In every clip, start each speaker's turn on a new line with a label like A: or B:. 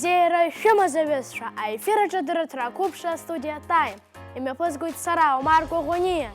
A: Зейра шыма завесша, а эфира чадыры тракупша студия Тайм. Имя пызгует Сара Марко Гуния.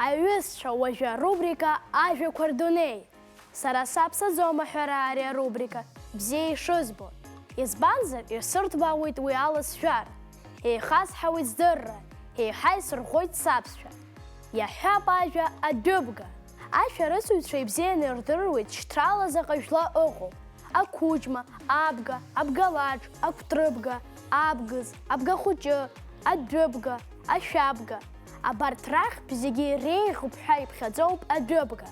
A: Аҩызцәа уажәы арубрика Ажәақәа рдунеи. Сара саԥсаӡом аҳәара ари арубрика, бзиа ишызбо. Избанзар, исырҭбаауеит уи аласжәара. Еихасҳауеит здырра, еиҳа исырхәоит саԥсшәа. Иаҳҳәап ажәа адәыбга. Ашәарыцаҩцәа ибзианы ирдыруеит шьҭрала заҟа жәла ыҟоуп. Ақәыџьма, абга, абгалаџ, акәтрыбга, абгыз, абгахәыҷы, адәыбга, ашәабга. Абарҭ рахьтә зегьы реиӷьуп ҳәа иԥхьаӡоуп адәыбга.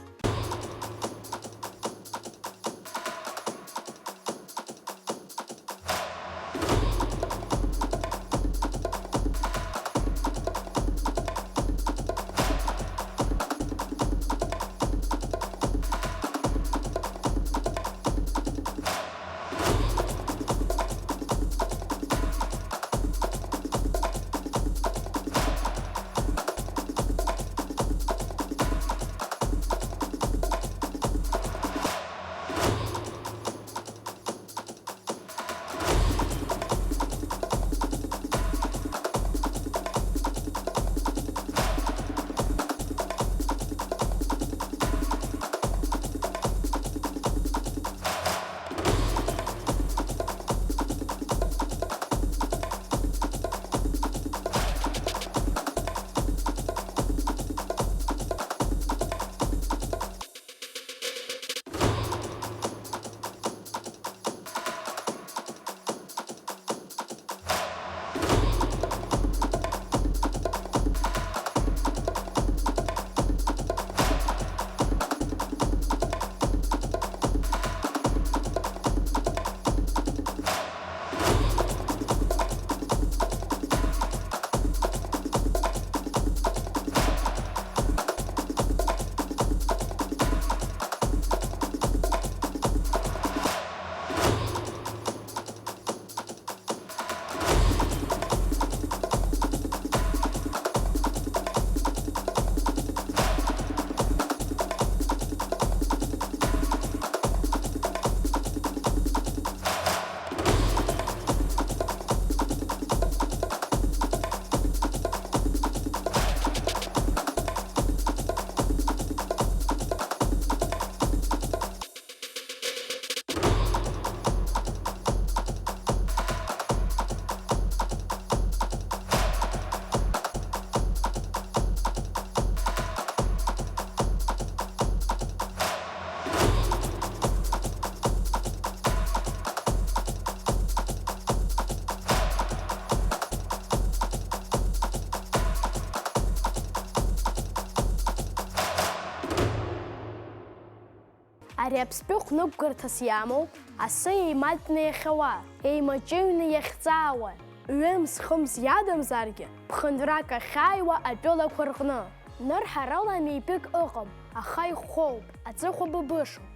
A: Ари аԥстәы хәнықәгарҭас иамоуп асы еиматәны иахьауа, еимаҷыҩны иахьҵаауа, ҩымз-хымз иадамзаргьы ԥхынрак ахьааиуа атәылақәа рҟны. Нырҳарыла митәык ыҟам, аха ихәхоуп, аҵыхәа быбышоуп.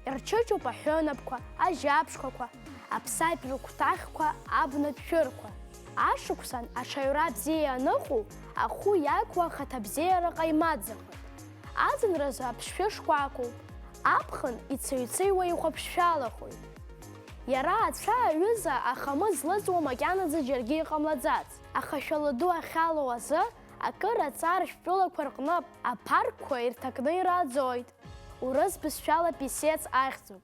A: Ирчыҷуп аҳәынаԥқәа, ажьаԥшқақәа, аԥсатә рыгәҭахьқәа, абнатә шәырқәа. Ашықәсан аҽаҩра бзиа аныҟоу, ахәы иақәу ахаҭабзиара ҟаимаҭзаха. Аӡынразы аԥшшәы шкәакәоуп, аԥхын ицеҩцеиуа ихәаԥшшәалахоит. Иара ацәа аҩыза ахамы злыҵуа макьанаӡа џьаргьы иҟамлаӡац. Аха шәаладу ахьалоу азы акыр аҵар шәтәылақәа рҟны аԥаркқәа ирҭакны ирааӡоит. Урыс бызшәала писец ахьӡуп.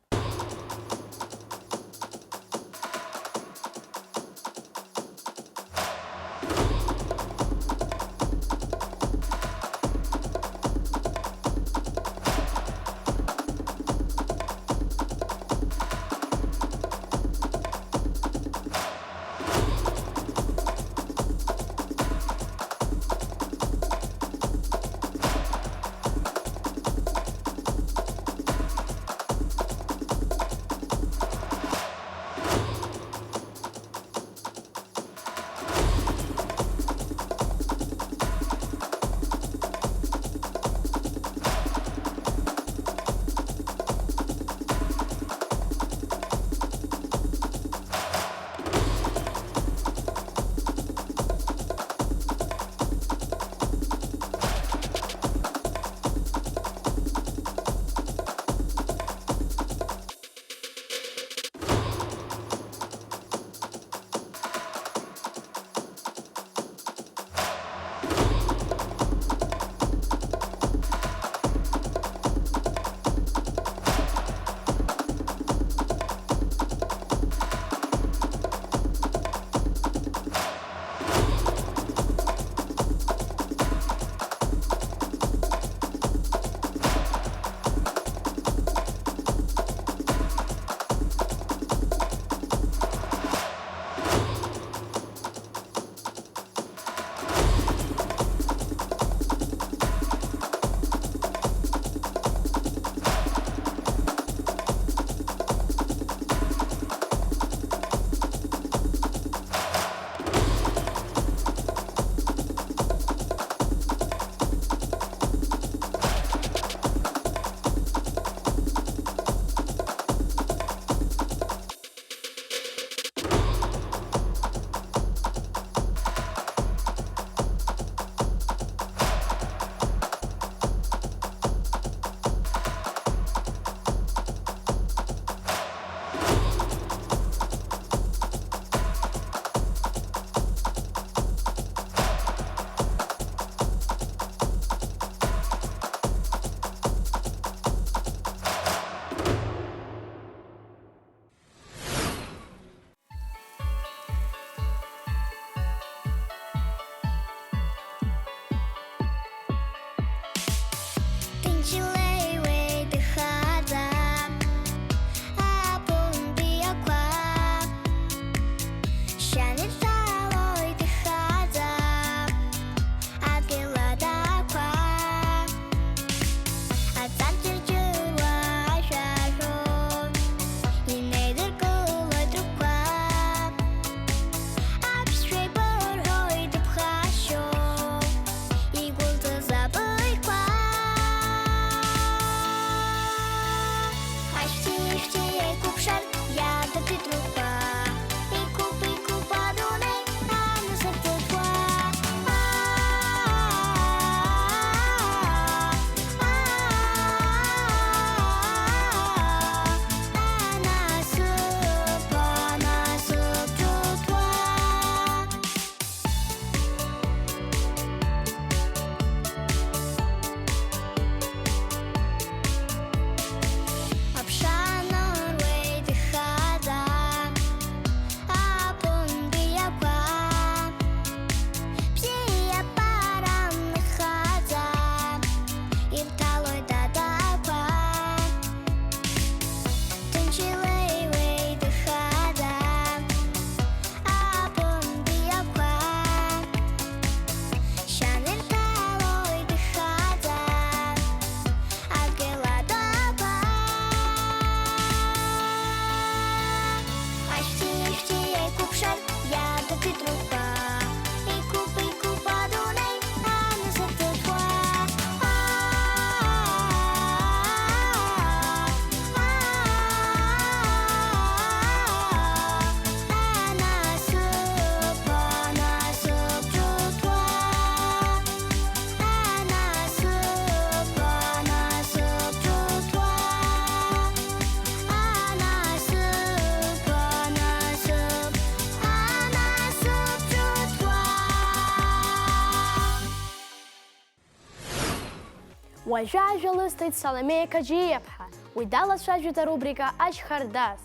A: Уажәы ажәа лысҭеит Саломеиа Каџьиаԥҳа, уи далацәажәеит арубрика Ашьхардас.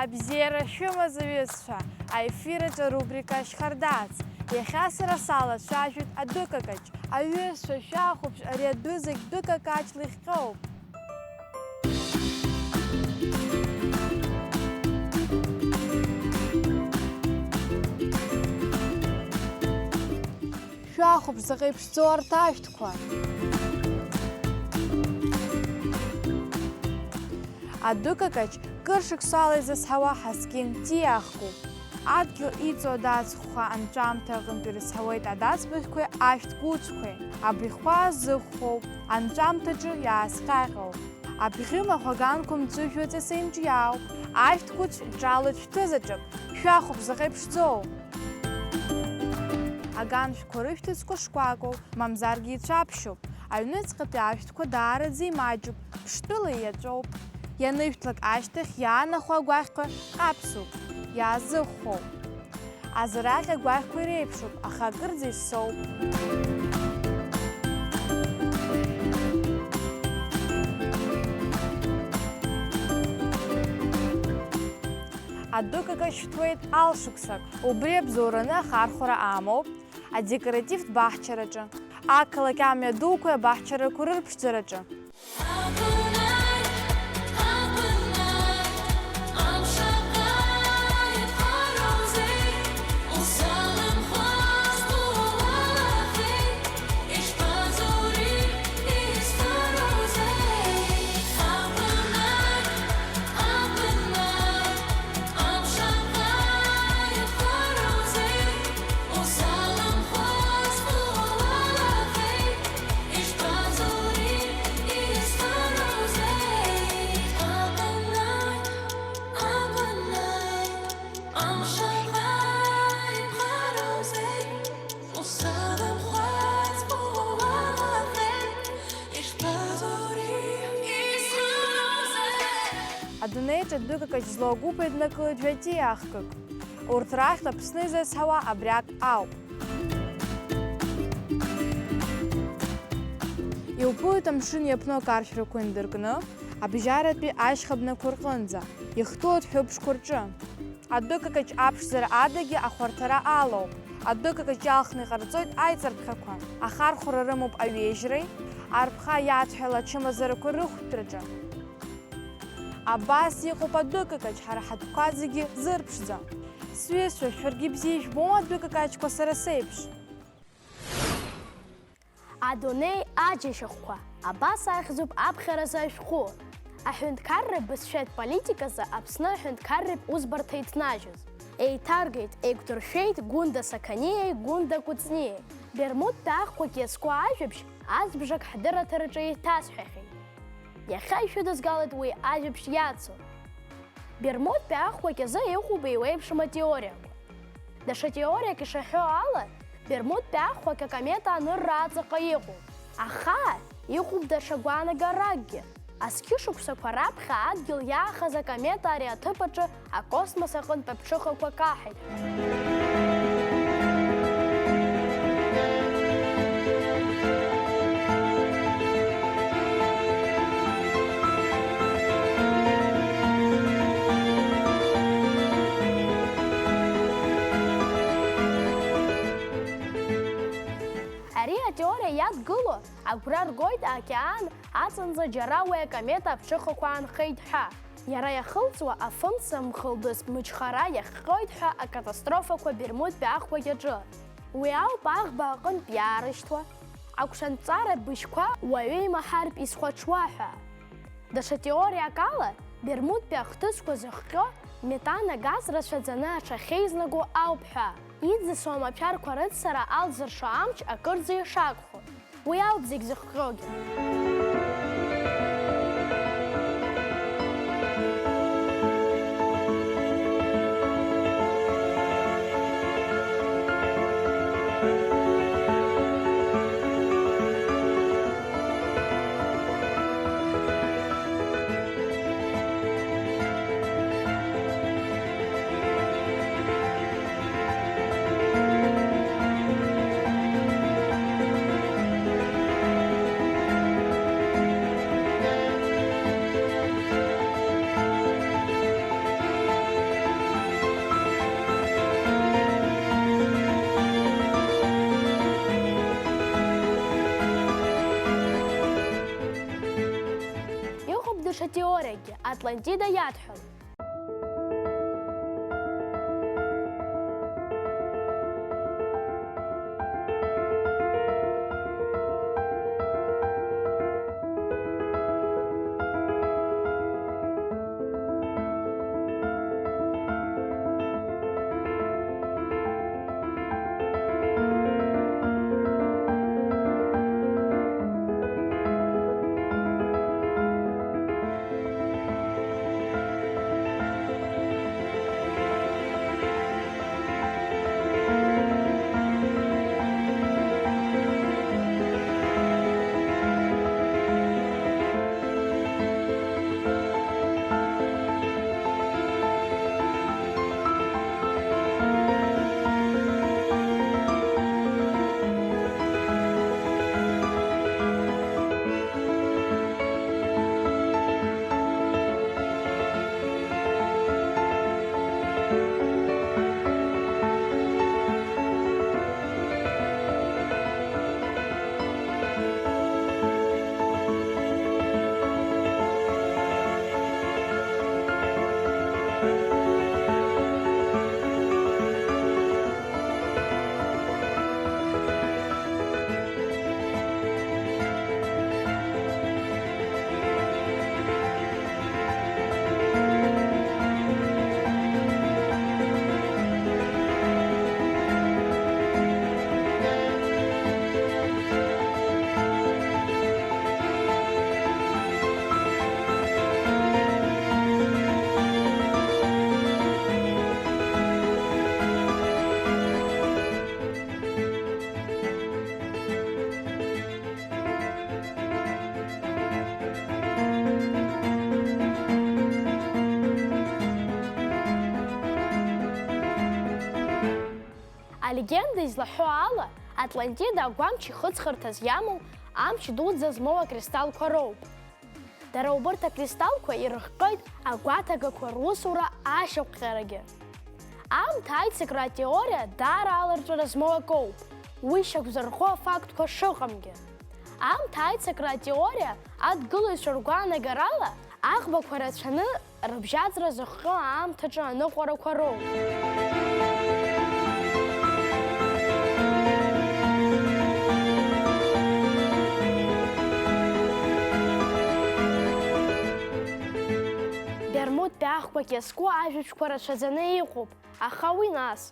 B: Абзиара шәымаз аҩызцәа, аефираҿы арубрика Ашьхардац. Иахьа сара салацәажәеит адәыкакаҷ. Аҩызцәа шәахәаԥш, ари адәы зегь дәыкакаҷ лыхҟьоуп. Шәахәаԥш, заҟа иԥшӡоу арҭ ашәҭқәа. Адәыкакаҷ кыр шықәсала изызҳауа Ҳаскин ҭиаахкуп. Адгьыл иҵоу адацхәха анҵәамҭа аҟынтә ирызҳауеит адацбыӷьқәеи ашәҭ-гәыцқәеи. Абӷьқәа зыхәхоуп, анҵәамҭаҿы иаасҟьаҟьоуп. Абӷьы маҳәаганқәа мҵәыжәҩаҵас еимҿиаауп. Ашәҭ-гәыцә иҿалоит шәҭызаҿык. Шәахәаԥш, заҟа иԥшӡоу. Аганшәқәа рышәҭыцқәа шкәакәоуп, мамзаргьы ицәаԥшьуп. Аҩныҵҟатәи ашәҭқәа даараӡа имаҷуп, ԥштәыла иаҵәоуп. Ианышәҭлак ашьҭахь иаанахо агәаӷьқәа ҟаԥсуп, иаазыхәхоуп. Азарахь агәаӷьқәа иреиԥшуп, аха акырӡа исоуп. Адәыкакаҷ шәҭуеит алшықәсак, убри абзоураны ахархәара амоуп адекоративтә баҳчараҿы, ақалақь амҩа дуқәеи абаҳчарақәа рырԥшӡараҿы. Адунеиҿ адәыкакаҷ злоу агәыԥ еиднакылеит жәа-ҭиаахкык. Урҭ рахьтә Аԥсны изызҳауа абриак ауп. Иуԥылоит амшын иаԥну акаршәрақәа индыркны, абжьаратәи ашьхабнақәа рҟынӡа, ихтәылоит ҳәыԥшқәа рҿы. Адәыкакаҷ аԥшӡара адагьы ахәарҭара алоуп. Адәыкакаҷ иалхны иҟарҵоит аиҵарԥхьақәа. Ахархәара рымоуп аҩежьреи, арԥха иадҳәала ачымазарақәа рыхәтәраҿы. Абас иҟоуп адәыкакаҷ, ҳара ҳатәқәа зегьы зырԥшӡа. Сҩызцәа, шәаргьы бзиа ижәбома адәыкакаҷқәа сара сеиԥш?
A: Адунеи аџьашьахәқәа, абас аихьӡуп аԥхьаразы ашәҟәы. Аҳәынҭқарратә бызшәатә политиказы Аԥсны аҳәынҭқарратә узбарҭа иҭнажьыз. Еиҭаргеит, еиқәдыршәеит Гәында Сақаниеи, Гәында Кәыҵниеи. Бермудтәи аӷқәак иазку ажәабжь азбжак ҳдырраҭараҿы еиҭасҳәахьеит. Иахьа ишәыдызгалеит уи ажәабжь иацу. Бермудтәи аӷқәак азы иҟоуп еиуеиԥшым атеориақәа. Даҽа теориак ишаҳәо ала, Бермудтәи аӷқәак акомета анырра аҵаҟа иҟоуп. Аха иҟоуп даҽа гәаанагаракгьы. Азқьышықәсақәа раԥхьа адгьыл иаахаз акомета ари аҭыԥ аҿы акосмос аҟынтә аԥҽыхақәа каҳаит. Атеория иадгыло, агәра ргоит аокеан аҵанӡа џьара уи акомета аԥҽыхақәа аанхеит ҳәа. Иара иахылҵуа афымца мхылдыз мыҿхара иахҟьоит ҳәа акатастрофақәа Бермудтәи аӷқәак аҿы. Уи ауп аӷба аҟынтә иаарышьҭуа, агәҽанҵаратә быжьқәа уаҩы имаҳартә изхәаҽуа ҳәа. Даҽа теориак ала, Бермудтәи ахҭысқәа зыхҟьо метан агаз рацәаӡаны аҽахьеизнаго ауп ҳәа. Иӡысо амаҭәарқәа рыццара алзыршо амч акырӡа ишагхо. Уи ауп зегь зыхҟьогьы. теориягьы Атлантида иадҳәалоит. Алегенда излаҳәо ала, Атлантида агәамч ихыҵхырҭас иамоу амч дуӡӡа змоу акристалқәа роуп. Дара убырҭ акристалқәа ирыхҟьоит агәаҭагақәа русура ашьақәҟьарагьы. Аамҭа аицакра атеориа даара аларҵәара змоу акоуп, уи шьақәзырхо афактқәа шыҟамгьы. Аамҭа аицакра атеориа адгылаҩцәа ргәаанагарала аӷбақәа рацәаны рыбжьаӡра зыхҟьо аамҭаҿы аныҟәарақәа роуп. Бермудтәи аӷбак иазку ажәабжьқәа рацәаӡаны иҟоуп, аха уи нас.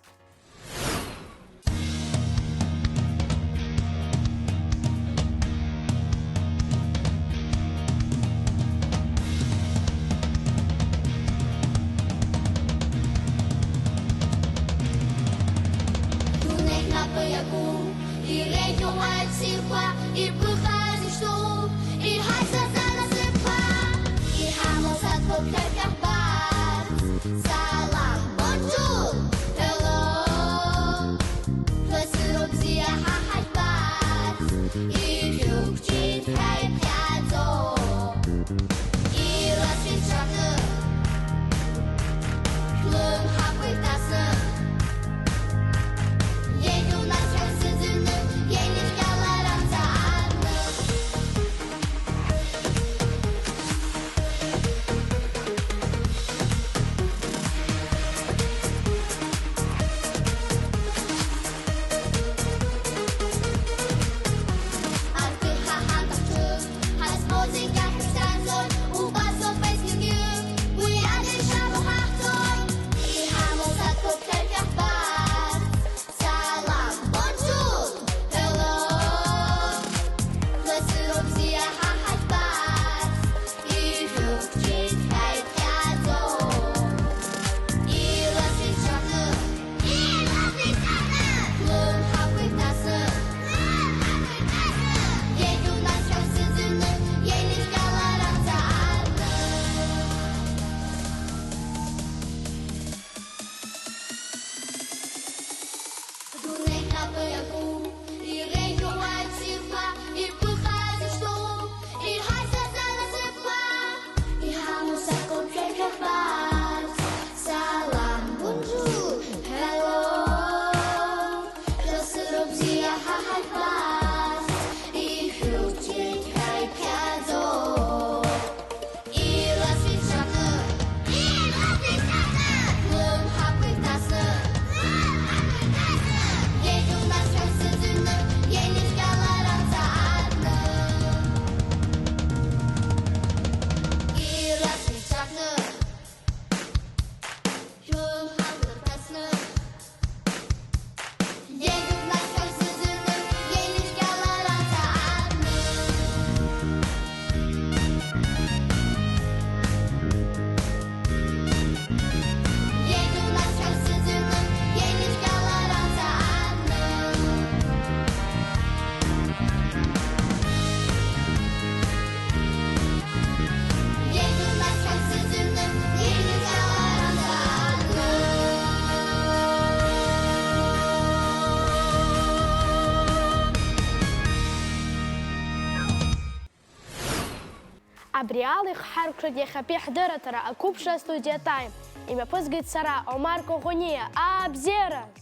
A: Абри ала ихҳаркәшоит иахьатәи ҳдырраҭара ақәыԥшра студиа Time. Имҩаԥызгеит сара, Омар Коӷониа, абзиараз!